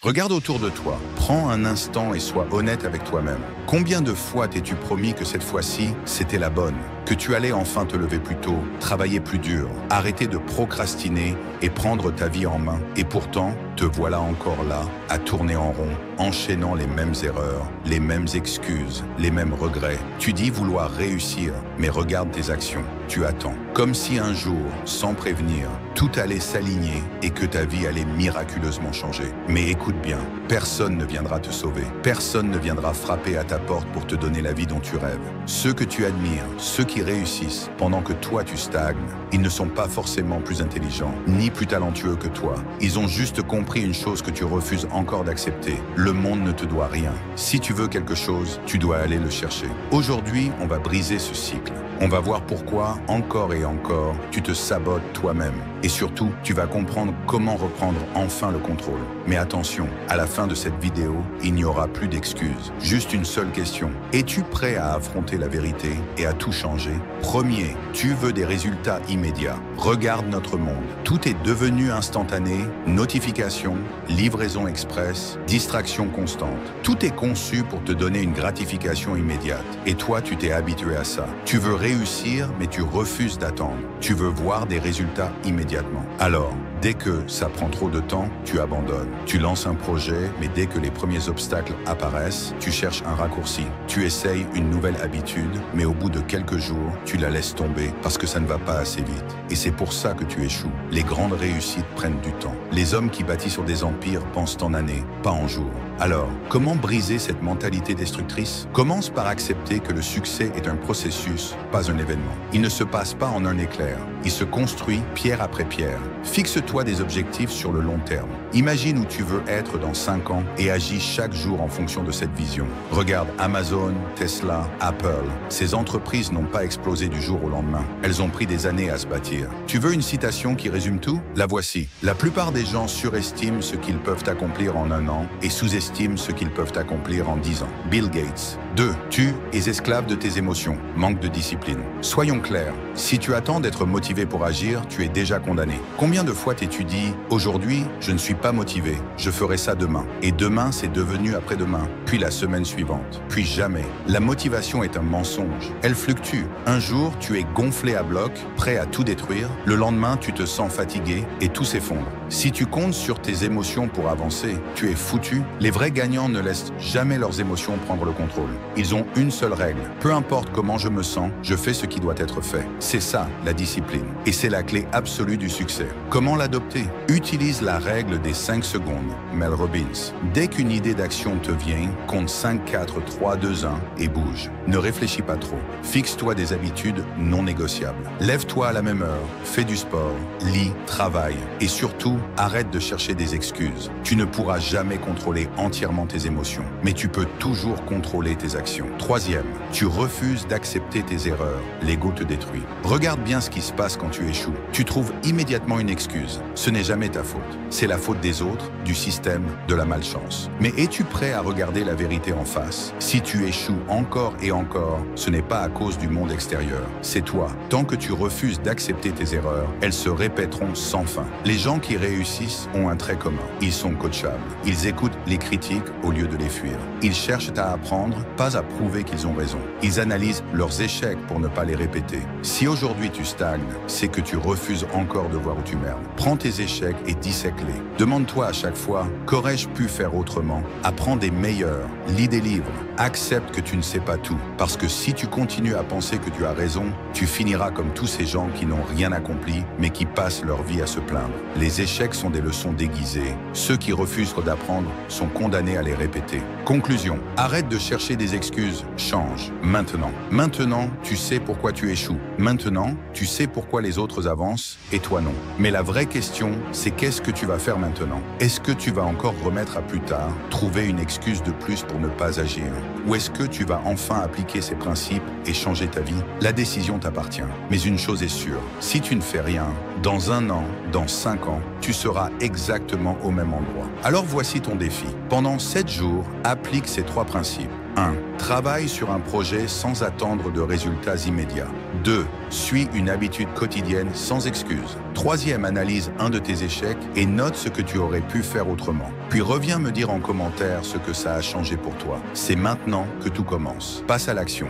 Regarde autour de toi, prends un instant et sois honnête avec toi-même. Combien de fois t'es-tu promis que cette fois-ci, c'était la bonne? Que tu allais enfin te lever plus tôt, travailler plus dur, arrêter de procrastiner et prendre ta vie en main. Et pourtant, te voilà encore là, à tourner en rond, enchaînant les mêmes erreurs, les mêmes excuses, les mêmes regrets. Tu dis vouloir réussir, mais regarde tes actions. Tu attends, comme si un jour, sans prévenir, tout allait s'aligner et que ta vie allait miraculeusement changer. Mais écoute bien, personne ne viendra te sauver. Personne ne viendra frapper à ta porte pour te donner la vie dont tu rêves. Ceux que tu admires, ceux qui réussissent, pendant que toi tu stagnes, ils ne sont pas forcément plus intelligents, ni plus talentueux que toi. Ils ont juste compris une chose que tu refuses encore d'accepter. Le monde ne te doit rien. Si tu veux quelque chose, tu dois aller le chercher. Aujourd'hui, on va briser ce cycle. On va voir pourquoi, encore et encore, tu te sabotes toi-même. Et surtout, tu vas comprendre comment reprendre enfin le contrôle. Mais attention, à la fin de cette vidéo, il n'y aura plus d'excuses. Juste une seule question. Es-tu prêt à affronter la vérité et à tout changer? Premier, tu veux des résultats immédiats. Regarde notre monde. Tout est devenu instantané, notifications, livraison express, distraction constante. Tout est conçu pour te donner une gratification immédiate. Et toi, tu t'es habitué à ça. Tu veux réussir, mais tu refuses d'attendre. Tu veux voir des résultats immédiatement. Alors, dès que ça prend trop de temps, tu abandonnes. Tu lances un projet, mais dès que les premiers obstacles apparaissent, tu cherches un raccourci. Tu essayes une nouvelle habitude, mais au bout de quelques jours, tu la laisses tomber parce que ça ne va pas assez vite. Et c'est pour ça que tu échoues. Les grandes réussites prennent du temps. Les hommes qui bâtissent sur des empires pensent en années, pas en jours. Alors, comment briser cette mentalité destructrice? Commence par accepter que le succès est un processus, pas un événement. Il ne se passe pas en un éclair. Il se construit pierre après pierre. Fixe-toi des objectifs sur le long terme. Imagine où tu veux être dans 5 ans et agis chaque jour en fonction de cette vision. Regarde Amazon, Tesla, Apple. Ces entreprises n'ont pas explosé du jour au lendemain. Elles ont pris des années à se bâtir. Tu veux une citation qui résume tout? La voici. La plupart des gens surestiment ce qu'ils peuvent accomplir en 1 an et sous-estiment ce qu'ils peuvent accomplir en 10 ans. Bill Gates. 2. Tu es esclave de tes émotions. Manque de discipline. Soyons clairs. Si tu attends d'être motivé pour agir, tu es déjà condamné. Combien de fois t'es-tu dit « Aujourd'hui, je ne suis pas motivé, je ferai ça demain. » Et demain, c'est devenu après-demain, puis la semaine suivante, puis jamais. La motivation est un mensonge. Elle fluctue. Un jour, tu es gonflé à bloc, prêt à tout détruire. Le lendemain, tu te sens fatigué et tout s'effondre. Si tu comptes sur tes émotions pour avancer, tu es foutu. Les vrais gagnants ne laissent jamais leurs émotions prendre le contrôle. Ils ont une seule règle. Peu importe comment je me sens, je fais ce qui doit être fait. C'est ça, la discipline. Et c'est la clé absolue du succès. Comment l'adopter? Utilise la règle des 5 secondes. Mel Robbins. Dès qu'une idée d'action te vient, compte 5, 4, 3, 2, 1 et bouge. Ne réfléchis pas trop. Fixe-toi des habitudes non négociables. Lève-toi à la même heure, fais du sport, lis, travaille et surtout, arrête de chercher des excuses. Tu ne pourras jamais contrôler entièrement tes émotions, mais tu peux toujours contrôler tes actions. Troisième, tu refuses d'accepter tes erreurs. L'ego te détruit. Regarde bien ce qui se passe quand tu échoues. Tu trouves immédiatement une excuse. Ce n'est jamais ta faute. C'est la faute des autres, du système, de la malchance. Mais es-tu prêt à regarder la vérité en face? Si tu échoues encore et encore, ce n'est pas à cause du monde extérieur. C'est toi. Tant que tu refuses d'accepter tes erreurs, elles se répéteront sans fin. Les gens qui réussissent ont un trait commun. Ils sont coachables. Ils écoutent les critiques au lieu de les fuir. Ils cherchent à apprendre, pas à prouver qu'ils ont raison. Ils analysent leurs échecs pour ne pas les répéter. Si aujourd'hui tu stagnes, c'est que tu refuses encore de voir où tu merdes. Prends tes échecs et dissèque-les. Demande-toi à chaque fois, qu'aurais-je pu faire autrement? Apprends des meilleurs, lis des livres, accepte que tu ne sais pas tout. Parce que si tu continues à penser que tu as raison, tu finiras comme tous ces gens qui n'ont rien accompli, mais qui passent leur vie à se plaindre. Les échecs sont des leçons déguisées. Ceux qui refusent d'apprendre sont condamnés à les répéter. Conclusion, arrête de chercher des excuses, change, maintenant. Maintenant, tu sais pourquoi tu échoues. Maintenant, tu sais pourquoi les autres avancent et toi non. Mais la vraie question, c'est qu'est-ce que tu vas faire maintenant? Est-ce que tu vas encore remettre à plus tard, trouver une excuse de plus pour ne pas agir? Ou est-ce que tu vas enfin appliquer ces principes et changer ta vie? La décision t'appartient. Mais une chose est sûre, si tu ne fais rien, dans 1 an, dans 5 ans, tu seras exactement au même endroit. Alors voici ton défi. Pendant 7 jours, applique ces 3 principes. 1. Travaille sur un projet sans attendre de résultats immédiats. 2. Suis une habitude quotidienne sans excuse. 3e, analyse un de tes échecs et note ce que tu aurais pu faire autrement. Puis reviens me dire en commentaire ce que ça a changé pour toi. C'est maintenant que tout commence. Passe à l'action.